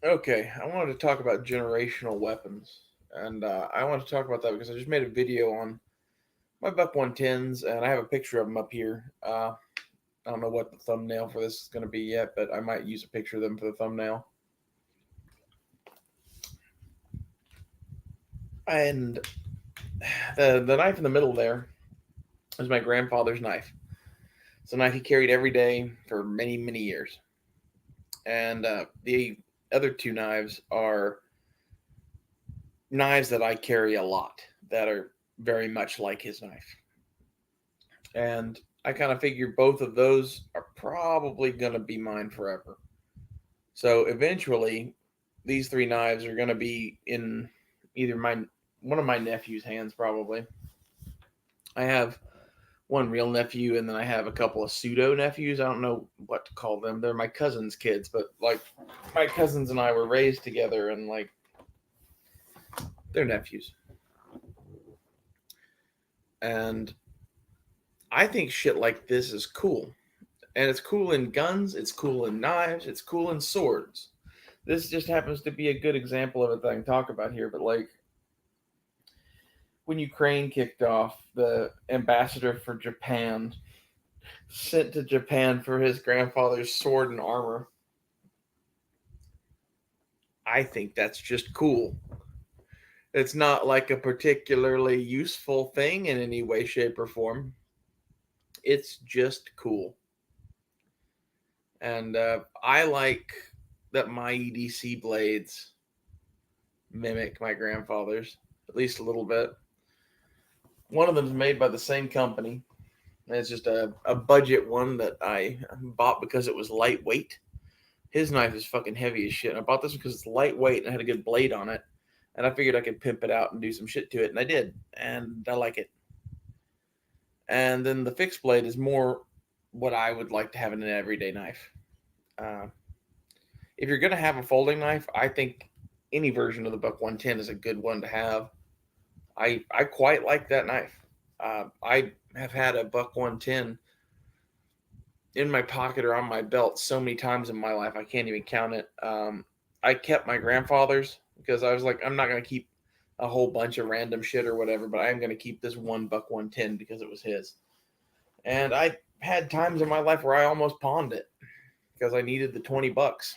Okay, I wanted to talk about generational weapons, and I want to talk about that because I just made a video on my Buck 110s, and I have a picture of them up here. I don't know what the thumbnail for this is going to be yet, but I might use a picture of them for the thumbnail. And the knife in the middle there is my grandfather's knife. It's a knife he carried every day for many, many years. And the other two knives are knives that I carry a lot that are very much like his knife. And I kind of figure both of those are probably going to be mine forever. So eventually, these three knives are going to be in either my one of my nephew's hands, probably. I have one real nephew, and then I have a couple of pseudo nephews. I don't know what to call them. They're my cousin's kids, but like my cousins and I were raised together, and like they're nephews. And I think shit like this is cool. And it's cool in guns, it's cool in knives, it's cool in swords. This just happens to be a good example of it that I can talk about here. But like when Ukraine kicked off, the ambassador for Japan sent to Japan for his grandfather's sword and armor. I think that's just cool. It's not like a particularly useful thing in any way, shape, or form. It's just cool. And I like that my EDC blades mimic my grandfather's, at least a little bit. One of them is made by the same company. It's just a budget one that I bought because it was lightweight. His knife is fucking heavy as shit. And I bought this because it's lightweight and I had a good blade on it. And I figured I could pimp it out and do some shit to it. And I did. And I like it. And then the fixed blade is more what I would like to have in an everyday knife. Uh, if you're going to have a folding knife, I think any version of the Buck 110 is a good one to have. I quite like that knife. I have had a Buck 110 in my pocket or on my belt so many times in my life I can't even count it. I kept my grandfather's because I was like, I'm not gonna keep a whole bunch of random shit or whatever, but I am gonna keep this one Buck 110 because it was his. And I had times in my life where I almost pawned it because I needed the $20,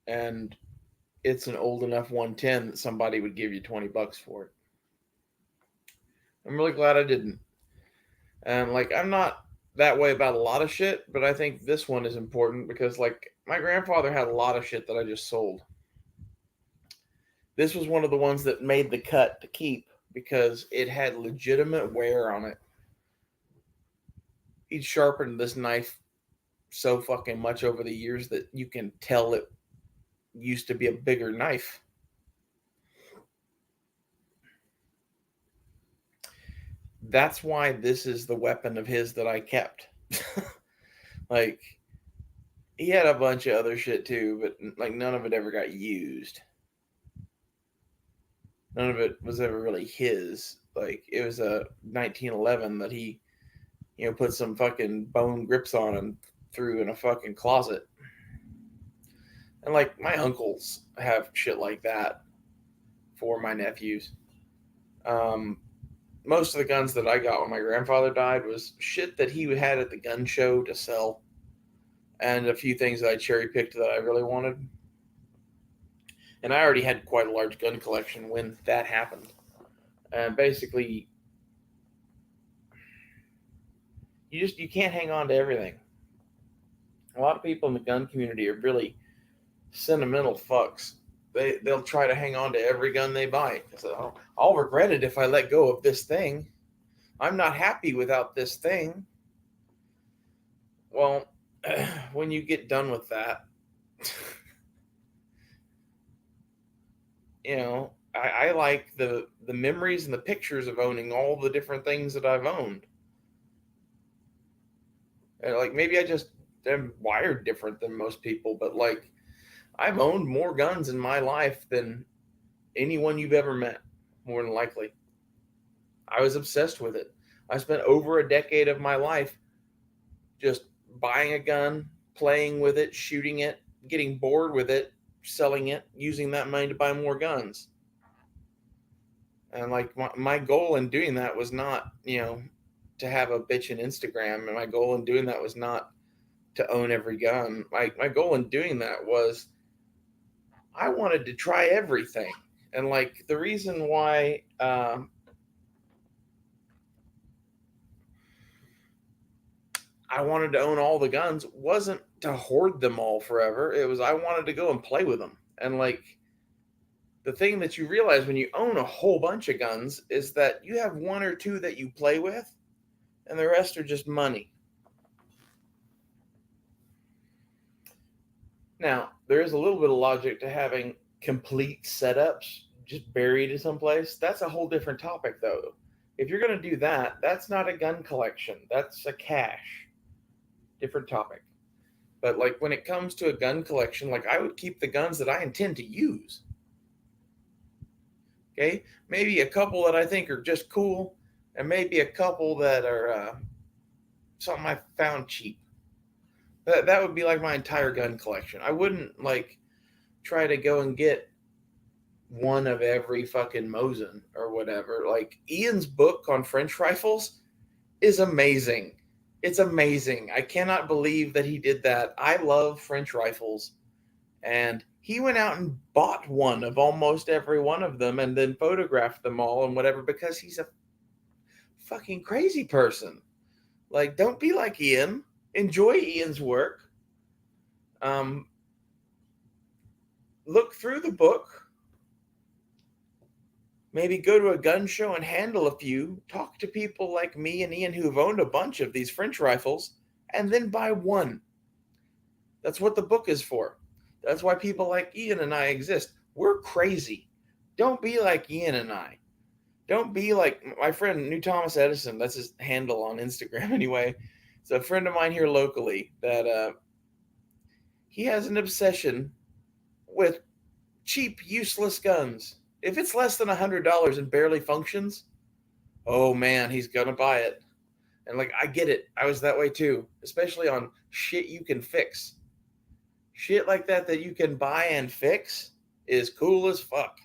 and it's an old enough 110 that somebody would give you $20 for it. I'm really glad I didn't. And like, I'm not that way about a lot of shit, but I think this one is important because like my grandfather had a lot of shit that I just sold. This was one of the ones that made the cut to keep because it had legitimate wear on it. He'd sharpened this knife so fucking much over the years that you can tell it used to be a bigger knife. That's why this is the weapon of his that I kept. Like, he had a bunch of other shit too, but like none of it ever got used. None of it was ever really his. Like, it was a 1911 that he, put some fucking bone grips on and threw in a fucking closet. And like my uncles have shit like that for my nephews. Um, Most of the guns that I got when my grandfather died was shit that he had at the gun show to sell, and a few things that I cherry picked that I really wanted. And I already had quite a large gun collection when that happened. And basically, you can't hang on to everything. A lot of people in the gun community are really sentimental fucks. They'll try to hang on to every gun they buy. So I'll regret it if I let go of this thing. I'm not happy without this thing. Well, when you get done with that, I like the memories and the pictures of owning all the different things that I've owned. And like maybe I just am wired different than most people, but like I've owned more guns in my life than anyone you've ever met, more than likely. I was obsessed with it. I spent over a decade of my life just buying a gun, playing with it, shooting it, getting bored with it, selling it, using that money to buy more guns. And like my goal in doing that was not, to have a bitchin' Instagram. And my goal in doing that was not to own every gun. My goal in doing that was I wanted to try everything. And like the reason why I wanted to own all the guns wasn't to hoard them all forever. It was I wanted to go and play with them. And like the thing that you realize when you own a whole bunch of guns is that you have one or two that you play with, and the rest are just money. Now, there is a little bit of logic to having complete setups just buried in someplace. That's a whole different topic, though. If you're going to do that, that's not a gun collection. That's a cache. Different topic. But like when it comes to a gun collection, like I would keep the guns that I intend to use. Okay, maybe a couple that I think are just cool, and maybe a couple that are something I found cheap. That would be like my entire gun collection. I wouldn't like try to go and get one of every fucking Mosin or whatever. Like Ian's book on French rifles is amazing. It's amazing. I cannot believe that he did that. I love French rifles, and he went out and bought one of almost every one of them and then photographed them all and whatever because he's a fucking crazy person. Like, don't be like Ian. Enjoy Ian's work. Look through the book. Maybe go to a gun show and handle a few. Talk to people like me and Ian who've owned a bunch of these French rifles, and then buy one. That's what the book is for. That's why people like Ian and I exist. We're crazy. Don't be like Ian and I. Don't be like my friend, New Thomas Edison. That's his handle on Instagram anyway. It's a friend of mine here locally that he has an obsession with cheap, useless guns. If it's less than $100 and barely functions, oh man, he's gonna buy it. And like, I get it. I was that way too, especially on shit you can fix. Shit like that you can buy and fix is cool as fuck.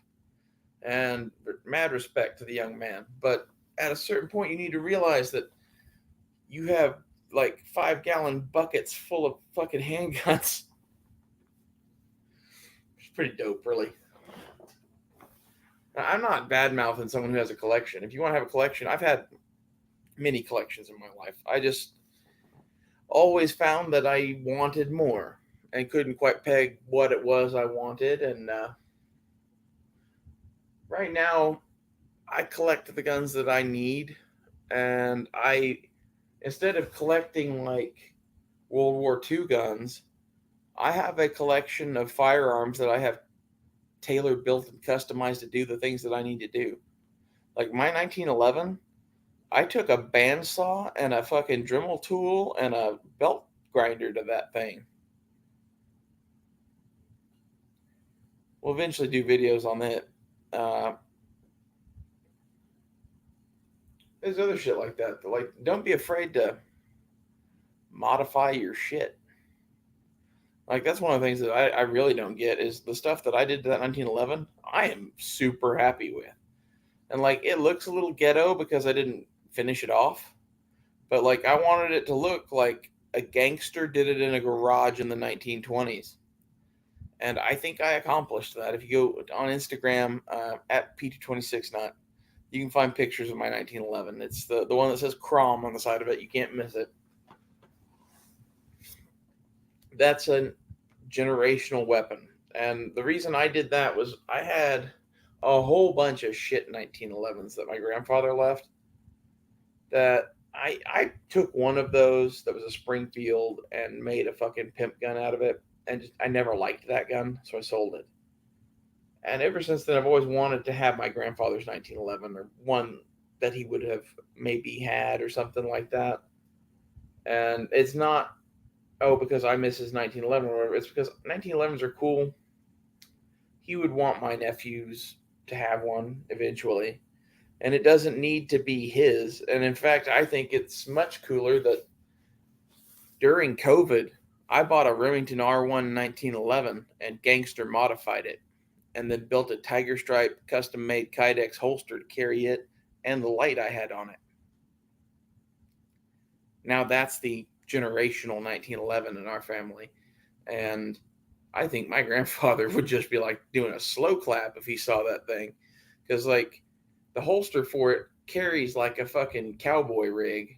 And mad respect to the young man. But at a certain point, you need to realize that you have like 5-gallon buckets full of fucking handguns. It's pretty dope, really. Now, I'm not bad mouthing someone who has a collection. If you want to have a collection, I've had many collections in my life. I just always found that I wanted more and couldn't quite peg what it was I wanted. And right now, I collect the guns that I need. And instead of collecting like World War II guns, I have a collection of firearms that I have tailored, built, and customized to do the things that I need to do. Like my 1911, I took a bandsaw and a fucking Dremel tool and a belt grinder to that thing. We'll eventually do videos on it. There's other shit like that. Like, don't be afraid to modify your shit. Like, that's one of the things that I really don't get is the stuff that I did to that 1911, I am super happy with. And, like, it looks a little ghetto because I didn't finish it off. But, like, I wanted it to look like a gangster did it in a garage in the 1920s. And I think I accomplished that. If you go on Instagram at P226Nut, you can find pictures of my 1911. It's the one that says Crom on the side of it. You can't miss it. That's a generational weapon. And the reason I did that was I had a whole bunch of shit 1911s that my grandfather left that I took one of those that was a Springfield and made a fucking pimp gun out of it. And I never liked that gun, so I sold it. And ever since then, I've always wanted to have my grandfather's 1911 or one that he would have maybe had or something like that. And it's not, because I miss his 1911 or whatever. It's because 1911s are cool. He would want my nephews to have one eventually. And it doesn't need to be his. And in fact, I think it's much cooler that during COVID, I bought a Remington R1 1911 and gangster modified it, and then built a Tiger Stripe custom made Kydex holster to carry it and the light I had on it. Now that's the generational 1911 in our family. And I think my grandfather would just be like doing a slow clap if he saw that thing. Because, like, the holster for it carries like a fucking cowboy rig,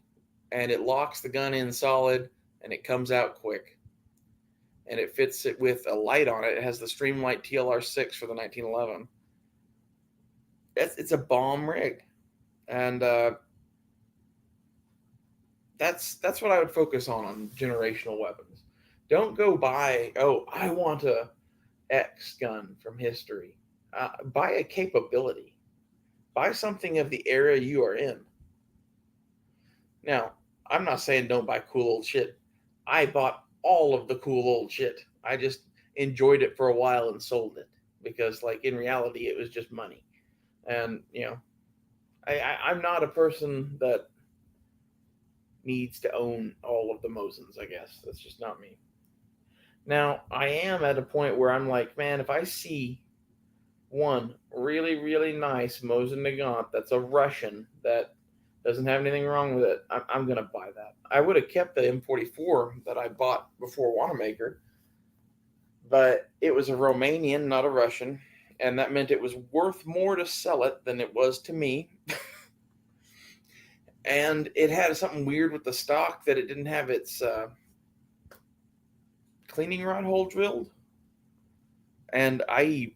and it locks the gun in solid, and it comes out quick. And it fits it with a light on it. It has the Streamlight TLR6 for the 1911. It's a bomb rig. And that's what I would focus on generational weapons. Don't go buy, oh, I want a X gun from history. Buy a capability. Buy something of the era you are in. Now, I'm not saying don't buy cool old shit. I bought all of the cool old shit. I just enjoyed it for a while and sold it because, like, in reality, it was just money. And, I'm not a person that needs to own all of the Mosins, I guess. That's just not me. Now, I am at a point where I'm like, man, if I see one really, really nice Mosin Nagant that's a Russian that doesn't have anything wrong with it, I'm going to buy that. I would have kept the M44 that I bought before Wanamaker, but it was a Romanian, not a Russian, and that meant it was worth more to sell it than it was to me. And it had something weird with the stock that it didn't have its cleaning rod hole drilled. And I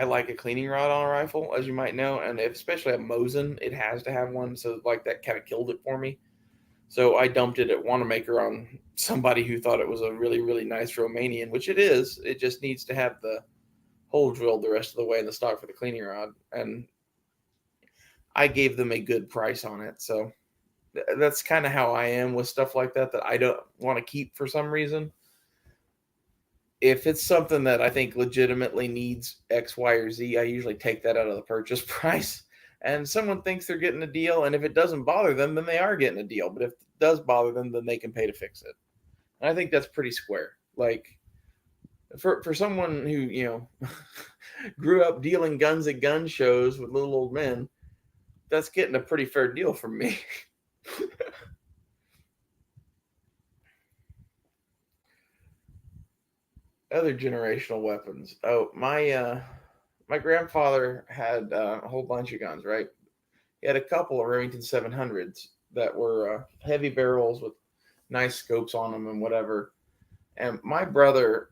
like a cleaning rod on a rifle, as you might know, and especially a Mosin, it has to have one. So, like, that kind of killed it for me. So I dumped it at Wanamaker on somebody who thought it was a really, really nice Romanian, which it is. It just needs to have the hole drilled the rest of the way in the stock for the cleaning rod. And I gave them a good price on it. So that's kind of how I am with stuff like that I don't want to keep for some reason. If it's something that I think legitimately needs X, Y, or Z, I usually take that out of the purchase price. And someone thinks they're getting a deal, and if it doesn't bother them, then they are getting a deal. But if it does bother them, then they can pay to fix it. And I think that's pretty square. Like, for someone who, grew up dealing guns at gun shows with little old men, that's getting a pretty fair deal from me. Other generational weapons. Oh, my grandfather had a whole bunch of guns, right? He had a couple of Remington 700s that were heavy barrels with nice scopes on them and whatever. And my brother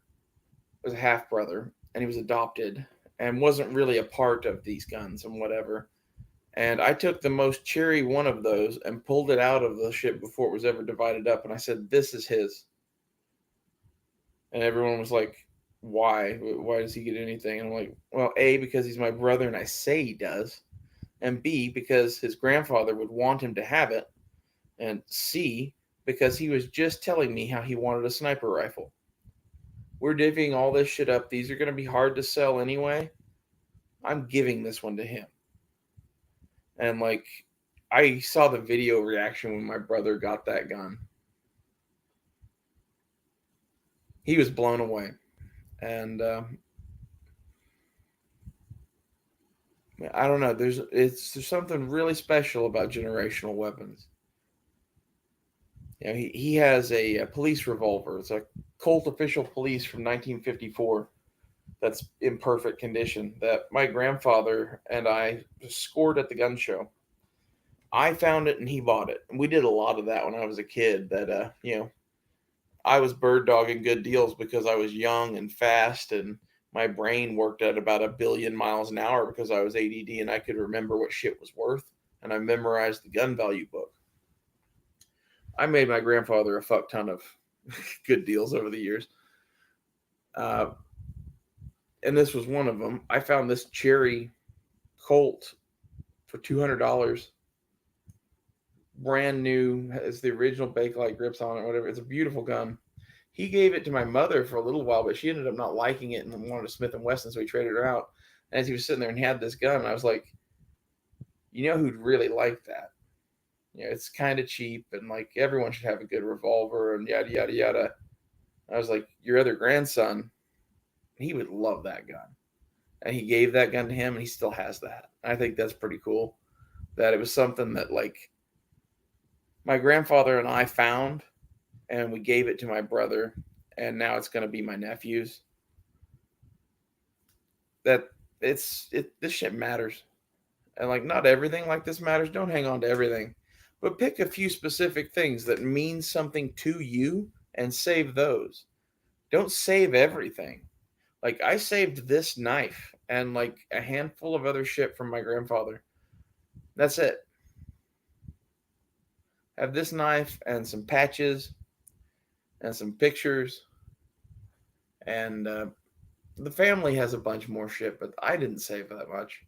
was a half brother, and he was adopted and wasn't really a part of these guns and whatever. And I took the most cherry one of those and pulled it out of the ship before it was ever divided up. And I said, "This is his." And everyone was like, "Why? Why does he get anything?" And I'm like, "Well, A, because he's my brother and I say he does. And B, because his grandfather would want him to have it. And C, because he was just telling me how he wanted a sniper rifle. We're divvying all this shit up. These are going to be hard to sell anyway. I'm giving this one to him." And, like, I saw the video reaction when my brother got that gun. He was blown away. And I don't know. There's something really special about generational weapons. He has a police revolver. It's a Colt official police from 1954 that's in perfect condition that my grandfather and I scored at the gun show. I found it and he bought it. And we did a lot of that when I was a kid that, I was bird dogging good deals because I was young and fast and my brain worked at about 1,000,000,000 miles an hour because I was ADD and I could remember what shit was worth. And I memorized the gun value book. I made my grandfather a fuck ton of good deals over the years. And this was one of them. I found this cherry Colt for $200. Brand new, has the original Bakelite grips on it, whatever. It's a beautiful gun. He gave it to my mother for a little while, but she ended up not liking it and wanted a Smith & Wesson, so he traded her out. And as he was sitting there and he had this gun, I was like, you know who'd really like that? It's kind of cheap, and, like, everyone should have a good revolver and yada, yada, yada. I was like, your other grandson, he would love that gun. And he gave that gun to him, and he still has that. I think that's pretty cool. That it was something that, like, my grandfather and I found, and we gave it to my brother, and now it's going to be my nephew's. That this shit matters. And, like, not everything like this matters. Don't hang on to everything. But pick a few specific things that mean something to you and save those. Don't save everything. Like, I saved this knife and, like, a handful of other shit from my grandfather. That's it. Have this knife and some patches and some pictures. And the family has a bunch more shit, but I didn't save that much.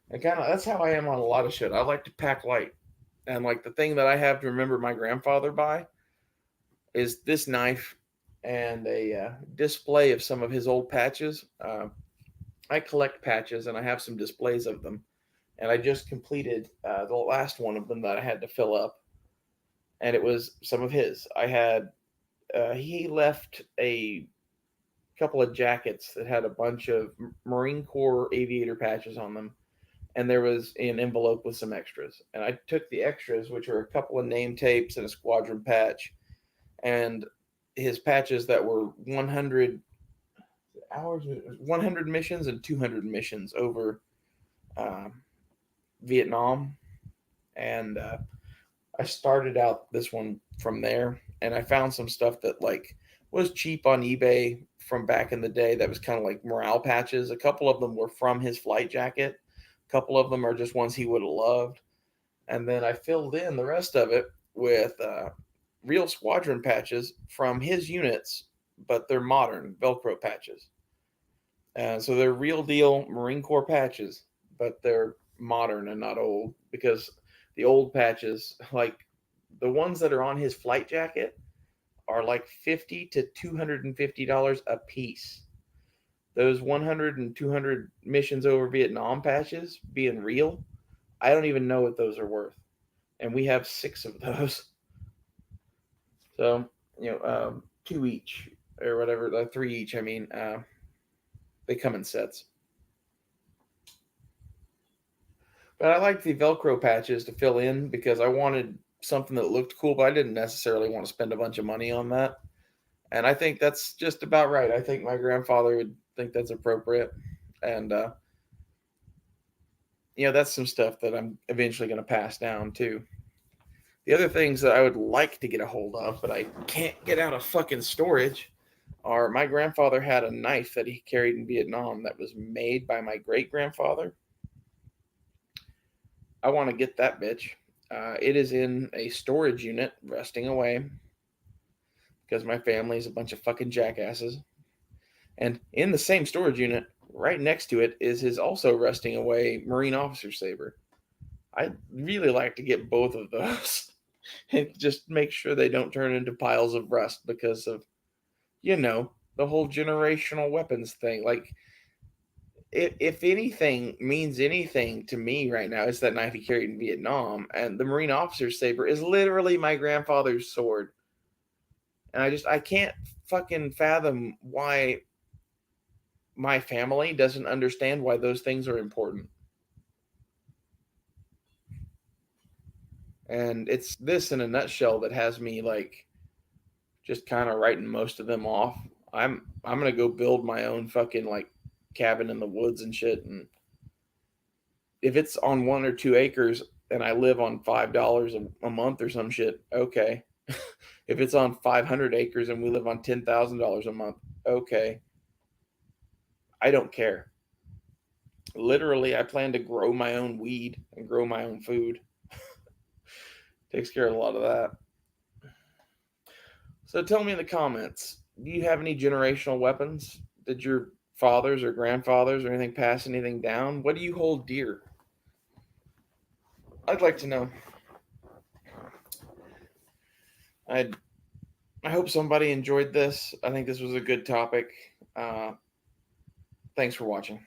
And kind of that's how I am on a lot of shit. I like to pack light. And, like, the thing that I have to remember my grandfather by is this knife and a display of some of his old patches. I collect patches, and I have some displays of them. And I just completed the last one of them that I had to fill up, and it was some of his. I had he left a couple of jackets that had a bunch of Marine Corps aviator patches on them, and there was an envelope with some extras. And I took the extras, which are a couple of name tapes and a squadron patch, and his patches that were 100 hours, 100 missions and 200 missions over Vietnam. And I started out this one from there, and I found some stuff that, like, was cheap on eBay from back in the day that was kind of like morale patches. A couple of them were from his flight jacket. A couple of them are just ones he would have loved. And then I filled in the rest of it with real squadron patches from his units, but they're modern Velcro patches. So they're real deal Marine Corps patches, but they're modern and not old, because the old patches, like the ones that are on his flight jacket, are like $50 to $250 a piece. Those 100 and 200 missions over Vietnam patches, being real, I don't even know what those are worth. And we have 6 of those. So, two each or whatever, 3 each. I mean, they come in sets. But I like the Velcro patches to fill in because I wanted something that looked cool, but I didn't necessarily want to spend a bunch of money on that. And I think that's just about right. I think my grandfather would think that's appropriate. And, that's some stuff that I'm eventually going to pass down too. The other things that I would like to get a hold of, but I can't get out of fucking storage, are my grandfather had a knife that he carried in Vietnam that was made by my great grandfather. I want to get that bitch. It is in a storage unit, rusting away, because my family is a bunch of fucking jackasses. And in the same storage unit, right next to it, is his also rusting away Marine officer saber. I'd really like to get both of those and just make sure they don't turn into piles of rust because of, the whole generational weapons thing. Like, if anything means anything to me right now, it's that knife he carried in Vietnam. And the Marine officer's saber is literally my grandfather's sword. And I can't fucking fathom why my family doesn't understand why those things are important. And it's this in a nutshell that has me, like, just kind of writing most of them off. I'm gonna go build my own fucking, like, cabin in the woods and shit. And if it's on 1 or 2 acres and I live on $5 a month or some shit, okay. If it's on 500 acres and we live on $10,000 a month, okay. I don't care. Literally, I plan to grow my own weed and grow my own food. Takes care of a lot of that. So tell me in the comments, do you have any generational weapons? Did your fathers or grandfathers or anything pass anything down? What do you hold dear? I'd like to know. I hope somebody enjoyed this. I think this was a good topic. Thanks for watching.